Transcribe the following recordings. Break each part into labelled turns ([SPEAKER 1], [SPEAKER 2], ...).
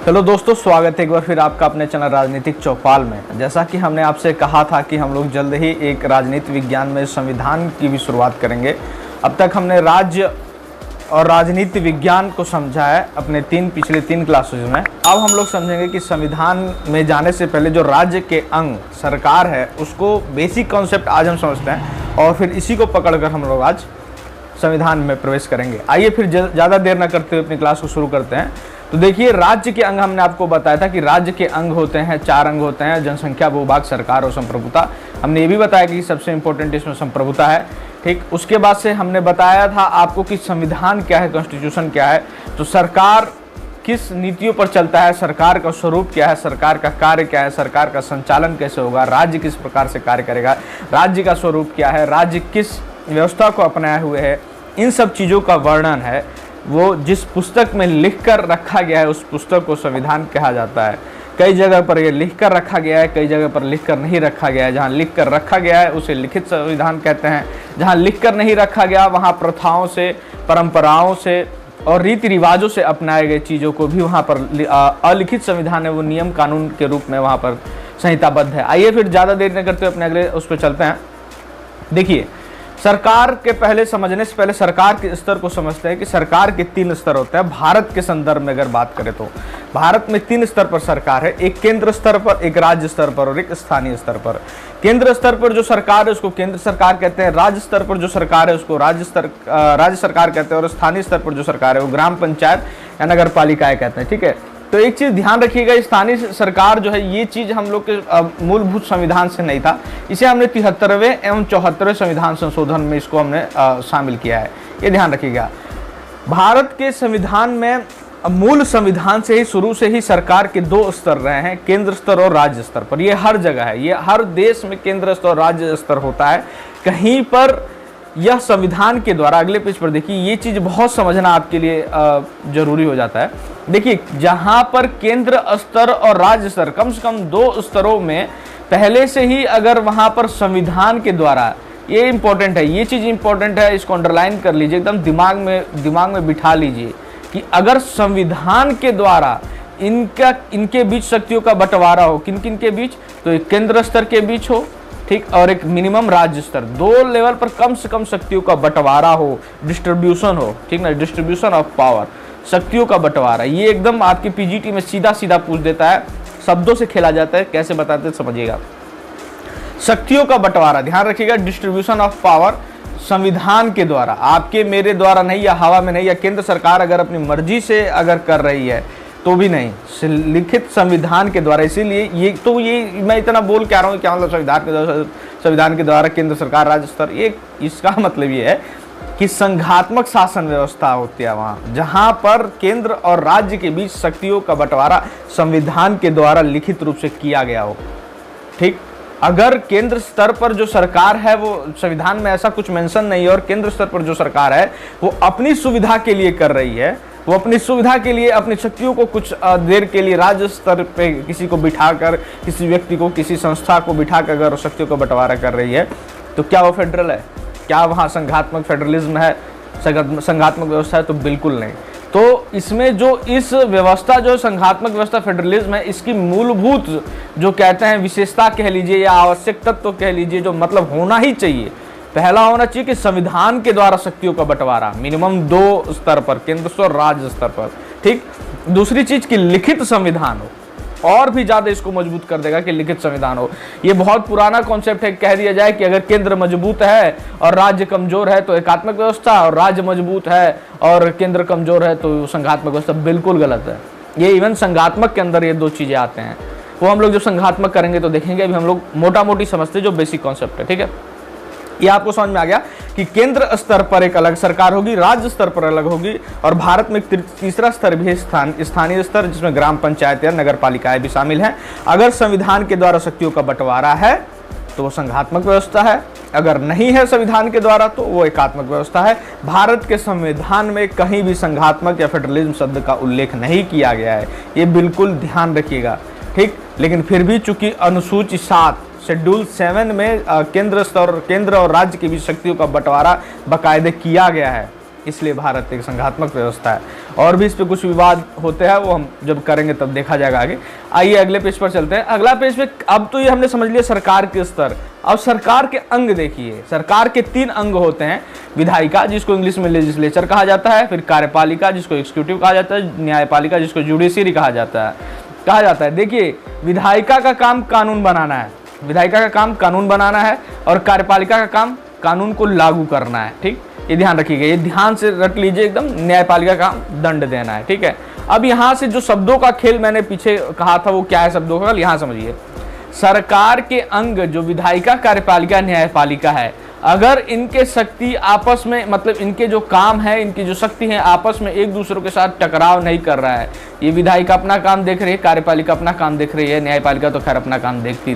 [SPEAKER 1] Hello दोस्तों, स्वागत है एक बार फिर आपका अपने चैनल राजनीतिक चौपाल में। जैसा कि हमने आपसे कहा था कि हम लोग जल्द ही एक राजनीति विज्ञान में संविधान की भी शुरुआत करेंगे। अब तक हमने राज्य और राजनीति विज्ञान को समझा है अपने पिछले तीन क्लासेज में। अब हम लोग समझेंगे कि संविधान में जाने से पहले जो राज्य के अंग सरकार है उसको बेसिक कॉन्सेप्ट आज हम समझते हैं और फिर इसी को पकड़कर हम लोग आज संविधान में प्रवेश करेंगे। आइए फिर ज़्यादा देर न करते हुए अपनी क्लास को शुरू करते हैं। तो देखिए, राज्य के अंग हमने आपको बताया था कि राज्य के अंग होते हैं, 4 अंग होते हैं: जनसंख्या, भूभाग, सरकार और संप्रभुता। हमने ये भी बताया कि सबसे इंपॉर्टेंट इसमें संप्रभुता है। ठीक, उसके बाद से हमने बताया था आपको कि संविधान क्या है, कॉन्स्टिट्यूशन क्या है, तो सरकार किस नीतियों पर चलता है, सरकार का स्वरूप क्या है, सरकार का कार्य क्या है, सरकार का संचालन कैसे होगा, राज्य किस प्रकार से कार्य करेगा, राज्य का स्वरूप क्या है, राज्य किस व्यवस्था को अपनाए हुए है, इन सब चीज़ों का वर्णन है वो जिस पुस्तक में लिख कर रखा गया है उस पुस्तक को संविधान कहा जाता है। कई जगह पर ये लिख कर रखा गया है, कई जगह पर लिख कर नहीं रखा गया है। जहाँ लिख कर रखा गया है उसे लिखित संविधान कहते हैं, जहाँ लिख कर नहीं रखा गया वहाँ प्रथाओं से, परंपराओं से और रीति रिवाजों से अपनाए गए चीज़ों को भी वहाँ पर अलिखित संविधान है, वो नियम कानून के रूप में वहाँ पर संहिताबद्ध है। आइए फिर ज़्यादा देर न करते हुए अपने अगले उस पर चलते हैं। देखिए, सरकार के पहले समझने से पहले सरकार के स्तर को समझते हैं कि सरकार के 3 स्तर होते हैं। भारत के संदर्भ में अगर बात करें तो भारत में 3 स्तर पर सरकार है, एक केंद्र स्तर पर, एक राज्य स्तर पर और एक स्थानीय स्तर पर। केंद्र स्तर पर जो सरकार है उसको केंद्र सरकार कहते हैं, राज्य स्तर पर जो सरकार है उसको राज्य सरकार कहते हैं और स्थानीय स्तर पर जो सरकार है वो ग्राम पंचायत या नगर पालिकाएं कहते हैं। ठीक है, तो एक चीज़ ध्यान रखिएगा, स्थानीय सरकार जो है ये चीज़ हम लोग के मूलभूत संविधान से नहीं था, इसे हमने 73वें एवं 74वें संविधान संशोधन में इसको हमने शामिल किया है, ये ध्यान रखिएगा। भारत के संविधान में मूल संविधान से ही शुरू से ही सरकार के 2 स्तर रहे हैं, केंद्र स्तर और राज्य स्तर पर। ये हर जगह है, ये हर देश में केंद्र स्तर और राज्य स्तर होता है। कहीं पर यह संविधान के द्वारा, अगले पेज पर देखिए, ये चीज़ बहुत समझना आपके लिए जरूरी हो जाता है। देखिए, जहाँ पर केंद्र स्तर और राज्य स्तर कम से कम 2 स्तरों में पहले से ही अगर वहाँ पर संविधान के द्वारा, ये इंपॉर्टेंट है, ये चीज़ इंपॉर्टेंट है, इसको अंडरलाइन कर लीजिए, एकदम दिमाग में बिठा लीजिए कि अगर संविधान के द्वारा इनके बीच शक्तियों का बंटवारा हो, किन किन के बीच, तो एक केंद्र स्तर के बीच हो, ठीक, और एक मिनिमम राज्य स्तर, 2 लेवल पर कम से कम शक्तियों का बंटवारा हो, डिस्ट्रीब्यूशन हो, ठीक ना, डिस्ट्रीब्यूशन ऑफ पावर, शक्तियों का बंटवारा। ये एकदम आपके पीजीटी में सीधा सीधा पूछ देता है, शब्दों से खेला जाता है, कैसे बताते हैं समझिएगा। शक्तियों का बंटवारा, ध्यान रखिएगा, डिस्ट्रीब्यूशन ऑफ पावर संविधान के द्वारा, आपके मेरे द्वारा नहीं, या हवा में नहीं, या केंद्र सरकार अगर अपनी मर्जी से अगर कर रही है तो भी नहीं, लिखित संविधान के द्वारा। इसीलिए ये मैं इतना बोल के आ रहा हूँ, क्या मतलब संविधान के द्वारा केंद्र सरकार, राज्य स्तर, ये इसका मतलब ये है कि संघात्मक शासन व्यवस्था होती है वहाँ, जहाँ पर केंद्र और राज्य के बीच शक्तियों का बंटवारा संविधान के द्वारा लिखित रूप से किया गया हो। ठीक, अगर केंद्र स्तर पर जो सरकार है वो संविधान में ऐसा कुछ मेंशन नहीं है और केंद्र स्तर पर जो सरकार है वो अपनी सुविधा के लिए कर रही है, वो अपनी सुविधा के लिए अपनी शक्तियों को कुछ देर के लिए राज्य स्तर पे किसी को बिठाकर, किसी व्यक्ति को, किसी संस्था को बिठाकर अगर शक्तियों का बंटवारा कर रही है, तो क्या वो फेडरल है? क्या वहाँ संघात्मक फेडरलिज्म है, संघात्मक व्यवस्था है? तो बिल्कुल नहीं। तो इसमें जो इस व्यवस्था, जो संघात्मक व्यवस्था फेडरलिज्म है, इसकी मूलभूत जो कहते हैं विशेषता कह लीजिए या आवश्यक तत्व कह लीजिए, जो मतलब होना ही चाहिए, पहला होना चाहिए कि संविधान के द्वारा शक्तियों का बंटवारा मिनिमम 2 स्तर पर, केंद्र स्तर और राज्य स्तर पर। ठीक, दूसरी चीज कि लिखित संविधान हो, और भी ज्यादा इसको मजबूत कर देगा कि लिखित संविधान हो। ये बहुत पुराना कॉन्सेप्ट है, कह दिया जाए कि अगर केंद्र मजबूत है और राज्य कमजोर है तो एकात्मक व्यवस्था, और राज्य मजबूत है और केंद्र कमजोर है तो संघात्मक व्यवस्था। बिल्कुल गलत है। ये इवन संघात्मक के अंदर ये 2 चीजें आते हैं, वो हम लोग जब संघात्मक करेंगे तो देखेंगे। अभी हम लोग मोटा मोटी समझते जो बेसिक कॉन्सेप्ट है। ठीक है, ये आपको समझ में आ गया कि केंद्र स्तर पर एक अलग सरकार होगी, राज्य स्तर पर अलग होगी, और भारत में एक तीसरा स्तर भी है, स्थानीय स्तर, जिसमें ग्राम पंचायत या नगर पालिकाएं भी शामिल हैं। अगर संविधान के द्वारा शक्तियों का बंटवारा है तो वो संघात्मक व्यवस्था है, अगर नहीं है संविधान के द्वारा तो वो एकात्मक व्यवस्था है। भारत के संविधान में कहीं भी संघात्मक या फेडरलिज्म शब्द का उल्लेख नहीं किया गया है, ये बिल्कुल ध्यान रखिएगा। ठीक, लेकिन फिर भी चूंकि अनुसूची 7 शेड्यूल 7 में केंद्र और राज्य के बीच शक्तियों का बंटवारा बाकायदे किया गया है, इसलिए भारत एक संघात्मक व्यवस्था है। और भी इस पे कुछ विवाद होते हैं, वो हम जब करेंगे तब देखा जाएगा आगे। आइए अगले पेज पर चलते हैं। अगला पेज पे अब तो ये हमने समझ लिया सरकार के स्तर। अब सरकार के अंग देखिए। सरकार के 3 अंग होते हैं, विधायिका जिसको इंग्लिश में लेजिस्लेचर कहा जाता है, फिर कार्यपालिका जिसको एग्जीक्यूटिव कहा जाता है, न्यायपालिका जिसको जुडिशरी कहा जाता है। देखिए, विधायिका का काम कानून बनाना है, विधायिका का काम कानून बनाना है, और कार्यपालिका का काम कानून को लागू करना है। ठीक, ये ध्यान रखिएगा, ये ध्यान से रट लीजिए एकदम। न्यायपालिका का काम दंड देना है। ठीक है, अब यहाँ से जो शब्दों का खेल मैंने पीछे कहा था वो क्या है शब्दों का, यहाँ समझिए। सरकार के अंग जो विधायिका, कार्यपालिका, न्यायपालिका है, अगर इनके शक्ति आपस में, मतलब इनके जो काम है, इनकी जो शक्ति है आपस में एक दूसरों के साथ टकराव नहीं कर रहा है, ये विधायिका अपना काम देख रही है, कार्यपालिका अपना काम देख रही है, न्यायपालिका तो खैर अपना काम देखती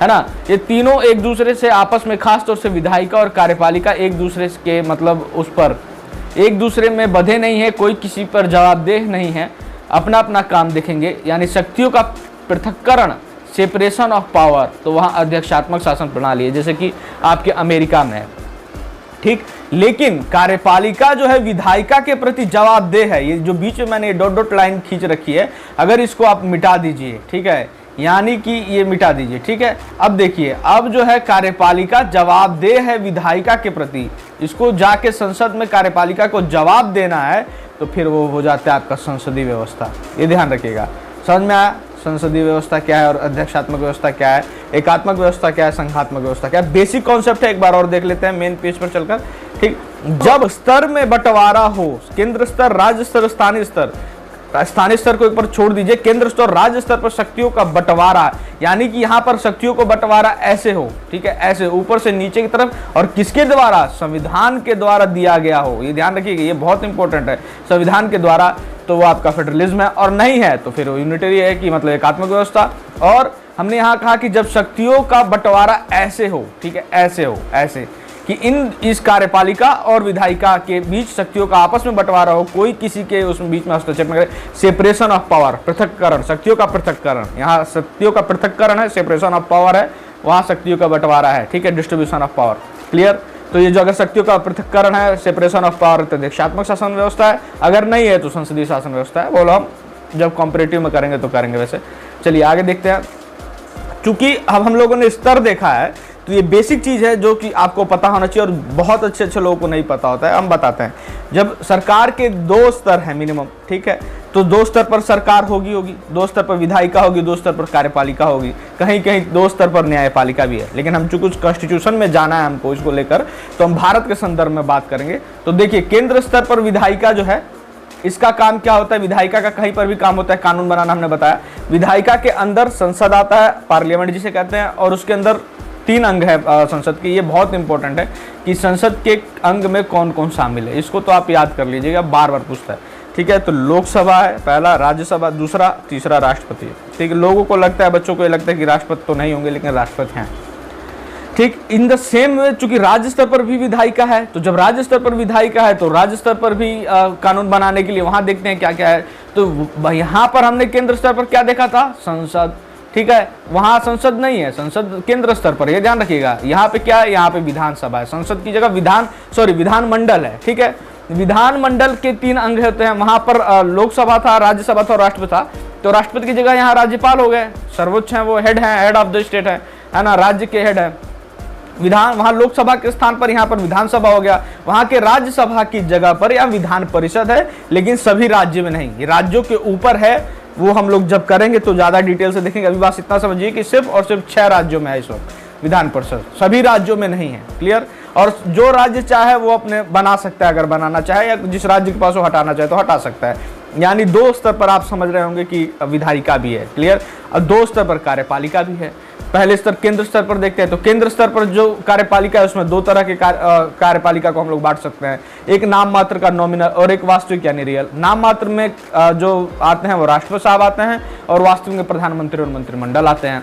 [SPEAKER 1] है ना, ये तीनों एक दूसरे से आपस में, खास तौर से विधायिका और कार्यपालिका एक दूसरे के मतलब उस पर एक दूसरे में बंधे नहीं है, कोई किसी पर जवाबदेह नहीं है, अपना अपना काम देखेंगे, यानी शक्तियों का पृथक्करण, सेपरेशन ऑफ पावर। तो वहाँ अध्यक्षात्मक शासन प्रणाली है, जैसे कि आपके अमेरिका में है। ठीक, लेकिन कार्यपालिका जो है विधायिका के प्रति जवाबदेह है। ये जो बीच में मैंने डॉट डॉट लाइन खींच रखी है, अगर इसको आप मिटा दीजिए, ठीक है, यानी कि ये मिटा दीजिए। ठीक है, अब देखिए, अब जो है कार्यपालिका जवाबदेह है विधायिका के प्रति, इसको जाके संसद में कार्यपालिका को जवाब देना है, तो फिर वो हो जाता है आपका संसदीय व्यवस्था। ये ध्यान रखिएगा, समझ में आया? संसदीय व्यवस्था क्या है और अध्यक्षात्मक व्यवस्था क्या है, एकात्मक व्यवस्था क्या है, संघात्मक व्यवस्था क्या है। बेसिक कॉन्सेप्ट है, एक बार और देख लेते हैं मेन पेज पर चलकर। ठीक, जब स्तर में बंटवारा हो, केंद्र स्तर, राज्य स्तर, स्थानीय स्तर, स्थानीय स्तर को एक पर छोड़ दीजिए, केंद्र स्तर, राज्य स्तर पर शक्तियों का बंटवारा, यानी कि यहाँ पर शक्तियों को बंटवारा ऐसे हो, ठीक है, ऐसे ऊपर से नीचे की तरफ, और किसके द्वारा, संविधान के द्वारा दिया गया हो। ये ध्यान रखिएगा, ये बहुत इंपॉर्टेंट है, संविधान के द्वारा, तो वो आपका फेडरलिज्म है, और नहीं है तो फिर वो यूनिटरी है, कि मतलब एकात्मक व्यवस्था। और हमने यहाँ कहा कि जब शक्तियों का बंटवारा ऐसे हो, ठीक है, ऐसे हो, ऐसे कि इस कार्यपालिका और विधायिका के बीच शक्तियों का आपस में बंटवारा हो, कोई किसी के उसमें बीच में हस्तक्षेप न करे। सेपरेशन ऑफ पावर, पृथक्करण, शक्तियों का पृथक्करण, यहाँ शक्तियों का पृथक्करण है, सेपरेशन ऑफ पावर है, वहाँ शक्तियों का बंटवारा है। ठीक है, डिस्ट्रीब्यूशन ऑफ पावर, क्लियर। तो ये जो अगर शक्तियों का पृथक्करण है, सेपरेशन ऑफ पावर, तो अध्यक्षात्मक शासन व्यवस्था है, अगर नहीं है तो संसदीय शासन व्यवस्था है। बोलो, हम जब कॉम्परेटिव में करेंगे तो करेंगे। वैसे चलिए आगे देखते हैं। चूंकि अब हम लोगों ने स्तर देखा है, तो ये बेसिक चीज़ है जो कि आपको पता होना चाहिए, और बहुत अच्छे लोगों को नहीं पता होता है। हम बताते हैं, जब सरकार के 2 स्तर हैं मिनिमम, ठीक है, तो 2 स्तर पर सरकार होगी, 2 स्तर पर विधायिका होगी, 2 स्तर पर कार्यपालिका होगी, कहीं कहीं 2 स्तर पर न्यायपालिका भी है। लेकिन हम चूंकि कॉन्स्टिट्यूशन में जाना है हमको इसको लेकर, तो हम भारत के संदर्भ में बात करेंगे। तो देखिए, केंद्र स्तर पर विधायिका जो है, इसका काम क्या होता है, विधायिका का कहीं पर भी काम होता है कानून बनाना, हमने बताया। विधायिका के अंदर संसद आता है, पार्लियामेंट जिसे कहते हैं, और उसके अंदर 3 अंग है संसद के। ये बहुत इंपॉर्टेंट है कि संसद के अंग में कौन कौन शामिल है, इसको तो आप याद कर लीजिएगा, बार बार पूछता है। ठीक है, तो लोकसभा है पहला, राज्यसभा दूसरा, तीसरा राष्ट्रपति है। ठीक है, लोगों को लगता है, बच्चों को ये लगता है कि राष्ट्रपति तो नहीं होंगे, लेकिन राष्ट्रपति हैं। ठीक, इन द सेम वे, चूंकि राज्य स्तर पर भी विधायिका है, तो जब राज्य स्तर पर विधायिका है तो राज्य स्तर पर भी कानून बनाने के लिए वहां देखते हैं क्या क्या है। तो यहाँ पर हमने केंद्र स्तर पर क्या देखा था, संसद। ठीक है, वहां संसद नहीं है, संसद केंद्र स्तर पर, ये ध्यान रखिएगा। यहाँ पे क्या है, यहाँ पे विधानसभा है, संसद की जगह विधानमंडल है। ठीक है, विधानमंडल के 3 अंग होते हैं, वहां पर लोकसभा था, राज्यसभा था और राष्ट्रपति था। तो राष्ट्रपति की जगह यहाँ राज्यपाल हो गए, सर्वोच्च है, वो हेड ऑफ द स्टेट है ना, राज्य के हेड है। वहां लोकसभा के स्थान पर यहाँ पर विधानसभा हो गया, वहां के राज्यसभा की जगह पर या विधान परिषद है, लेकिन सभी राज्य में नहीं, ये राज्यों के ऊपर है। वो हम लोग जब करेंगे तो ज्यादा डिटेल से देखेंगे। अभी बात इतना समझिए कि सिर्फ और सिर्फ 6 राज्यों में है इस वक्त विधान परिषद, सभी राज्यों में नहीं है, क्लियर। और जो राज्य चाहे वो अपने बना सकता है, अगर बनाना चाहे, या जिस राज्य के पास वो हटाना चाहे तो हटा सकता है। यानी 2 स्तर पर आप समझ रहे होंगे कि विधायिका भी है, क्लियर, और 2 स्तर पर कार्यपालिका भी है। पहले स्तर केंद्र स्तर पर देखते हैं, तो केंद्र स्तर पर जो कार्यपालिका है उसमें 2 तरह के कार्यपालिका को हम लोग बांट सकते हैं, एक नाम मात्र का नॉमिनल और एक वास्तविक यानी रियल। नाम मात्र में जो आते हैं वो राष्ट्रपति साहब आते हैं, और वास्तविक में प्रधानमंत्री और मंत्रिमंडल आते हैं।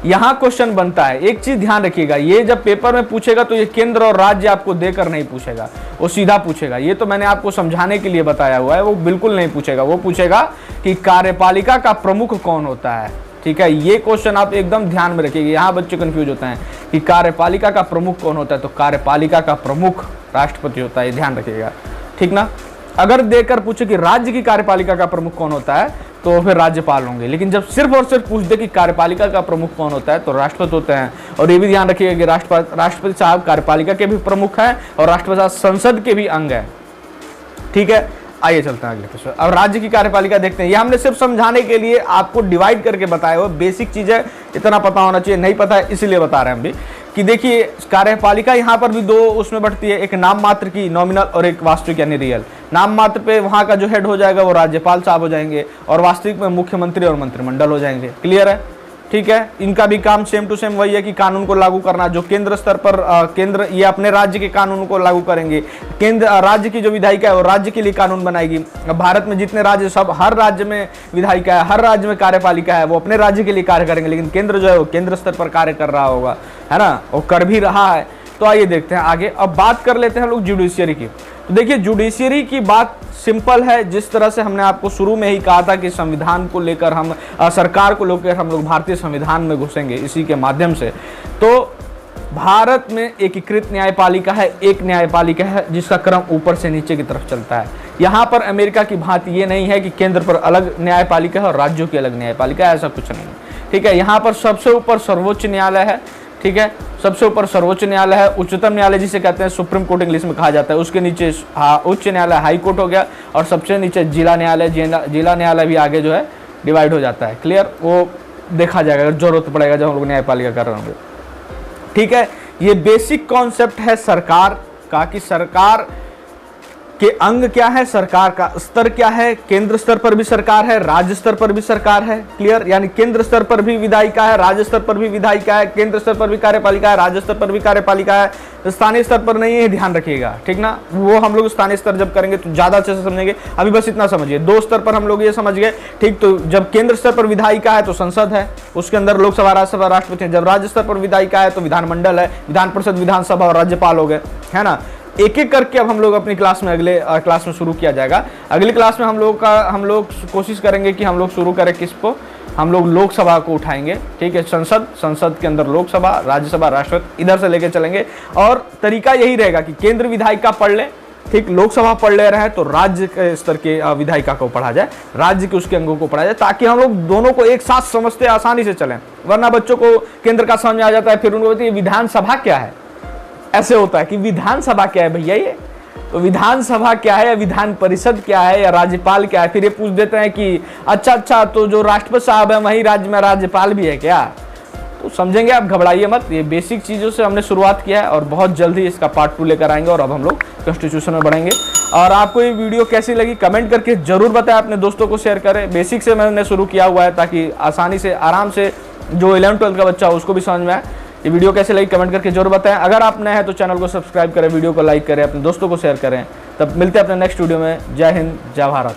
[SPEAKER 1] यहाँ क्वेश्चन बनता है, एक चीज ध्यान रखिएगा, ये जब पेपर में पूछेगा तो ये केंद्र और राज्य आपको देकर नहीं पूछेगा, वो सीधा पूछेगा। ये तो मैंने आपको समझाने के लिए बताया हुआ है, वो बिल्कुल नहीं पूछेगा। वो पूछेगा कि कार्यपालिका का प्रमुख कौन होता है। ठीक है, ये क्वेश्चन आप एकदम ध्यान में रखिएगा, यहाँ बच्चे कंफ्यूज होते हैं कि कार्यपालिका का प्रमुख कौन होता है। तो कार्यपालिका का प्रमुख राष्ट्रपति होता है, ध्यान रखिएगा। ठीक ना। अगर देकर पूछे कि राज्य की कार्यपालिका का प्रमुख कौन होता है तो फिर राज्यपाल होंगे, लेकिन जब सिर्फ और सिर्फ पूछ दे कि कार्यपालिका का प्रमुख कौन होता है तो राष्ट्रपति होते हैं। और ये भी ध्यान रखिएगा कि राष्ट्रपति साहब कार्यपालिका के भी प्रमुख हैं और राष्ट्रपति साहब संसद के भी अंग हैं, ठीक है। आइए चलते हैं अगले प्रश्न। अब राज्य की कार्यपालिका देखते हैं। ये हमने सिर्फ समझाने के लिए आपको डिवाइड करके बताया हुआ, बेसिक चीज है, इतना पता होना चाहिए, नहीं पता है इसीलिए बता रहे हैं हम भी कि देखिए कार्यपालिका यहाँ पर भी दो उसमें बढ़ती है, एक नाम मात्र की नॉमिनल और एक वास्तविक यानी रियल। नाम मात्र पे वहाँ का जो हेड हो जाएगा वो राज्यपाल साहब हो जाएंगे और वास्तविक में मुख्यमंत्री और मंत्रिमंडल हो जाएंगे। क्लियर है, ठीक है। इनका भी काम सेम टू सेम वही है कि कानून को लागू करना, जो केंद्र स्तर पर केंद्र ये अपने राज्य के कानून को लागू करेंगे, केंद्र राज्य की जो विधायिका है वो राज्य के लिए कानून बनाएगी। भारत में जितने राज्य सब हर राज्य में विधायिका है, हर राज्य में कार्यपालिका है, वो अपने राज्य के लिए कार्य करेंगे, लेकिन केंद्र जो है वो केंद्र स्तर पर कार्य कर रहा होगा, है ना, वो कर भी रहा है। तो आइए देखते हैं आगे। अब बात कर लेते हैं हम लोग जुडिशियरी की। तो देखिए जुडिशियरी की बात सिंपल है, जिस तरह से हमने आपको शुरू में ही कहा था कि संविधान को लेकर हम सरकार को लेकर हम लोग भारतीय संविधान में घुसेंगे इसी के माध्यम से। तो भारत में एकीकृत न्यायपालिका है, एक न्यायपालिका है जिसका क्रम ऊपर से नीचे की तरफ चलता है। यहाँ पर अमेरिका की भांति ये नहीं है कि केंद्र पर अलग न्यायपालिका है और राज्यों की अलग न्यायपालिका है, ऐसा कुछ नहीं है, ठीक है। यहाँ पर सबसे ऊपर सर्वोच्च न्यायालय है, ठीक है, सबसे ऊपर सर्वोच्च न्यायालय है, उच्चतम न्यायालय जिसे कहते हैं सुप्रीम कोर्ट इंग्लिश में कहा जाता है, उसके नीचे उच्च न्यायालय हाई कोर्ट हो गया और सबसे नीचे जिला न्यायालय, जिला न्यायालय भी आगे जो है डिवाइड हो जाता है। क्लियर, वो देखा जाएगा अगर जरूरत पड़ेगा जब हम लोग न्यायपालिका कर रहे होंगे, ठीक है। ये बेसिक कॉन्सेप्ट है सरकार का कि सरकार के अंग क्या है, सरकार का स्तर क्या है, केंद्र स्तर पर भी सरकार है, राज्य स्तर पर भी सरकार है। क्लियर, यानी केंद्र स्तर पर भी विधायिका है, राज्य स्तर पर भी विधायिका है, केंद्र स्तर पर भी कार्यपालिका है, राज्य स्तर पर भी कार्यपालिका है, स्थानीय स्तर पर नहीं है, ध्यान रखिएगा, ठीक ना। वो हम लोग स्थानीय स्तर जब करेंगे तो ज्यादा अच्छे से समझेंगे, अभी बस इतना समझिए। दो स्तर पर हम लोग ये समझ गए, ठीक। तो जब केंद्र स्तर पर विधायिका है तो संसद है, उसके अंदर लोकसभा, राज्यसभा, राष्ट्रपति है। जब राज्य स्तर पर विधायिका है तो विधानमंडल है, विधान परिषद, विधानसभा और राज्यपाल हो गए, है ना। एक एक करके अब हम लोग अपनी क्लास में अगले क्लास में शुरू किया जाएगा। अगली क्लास में हम लोग कोशिश करेंगे कि हम लोग शुरू करें किसको, हम लोग लोकसभा को उठाएंगे, ठीक है। संसद के अंदर लोकसभा, राज्यसभा, राष्ट्रपति, इधर से लेके चलेंगे। और तरीका यही रहेगा कि केंद्र विधायिका पढ़ ले, ठीक, लोकसभा पढ़ ले रहे हैं तो राज्य के स्तर के विधायिका को पढ़ा जाए, राज्य के उसके अंगों को पढ़ा जाए, ताकि हम लोग दोनों को एक साथ समझते आसानी से चलें। वरना बच्चों को केंद्र का समझ आ जाता है, फिर उनको बताइए विधानसभा क्या है, ऐसे होता है कि विधानसभा क्या है भैया, ये तो विधानसभा क्या है या विधान परिषद क्या है या राज्यपाल क्या है। फिर ये पूछ देते हैं कि अच्छा तो जो राष्ट्रपति साहब है वही राज्य में राज्यपाल भी है क्या। तो समझेंगे आप, घबराइए मत। ये बेसिक चीज़ों से हमने शुरुआत किया है और बहुत जल्दी इसका पार्ट 2 लेकर आएंगे और अब हम लोग कॉन्स्टिट्यूशन में बढ़ेंगे। और आपको ये वीडियो कैसी लगी कमेंट करके जरूर बताएं, अपने दोस्तों को शेयर करें। बेसिक से मैंने शुरू किया हुआ है ताकि आसानी से आराम से जो 11th-12th का बच्चा हो उसको भी समझ में आए। ये वीडियो कैसे लगी कमेंट करके जरूर बताएं। अगर आप नए हैं तो चैनल को सब्सक्राइब करें, वीडियो को लाइक करें, अपने दोस्तों को शेयर करें। तब मिलते हैं अपने नेक्स्ट वीडियो में। जय हिंद, जय भारत।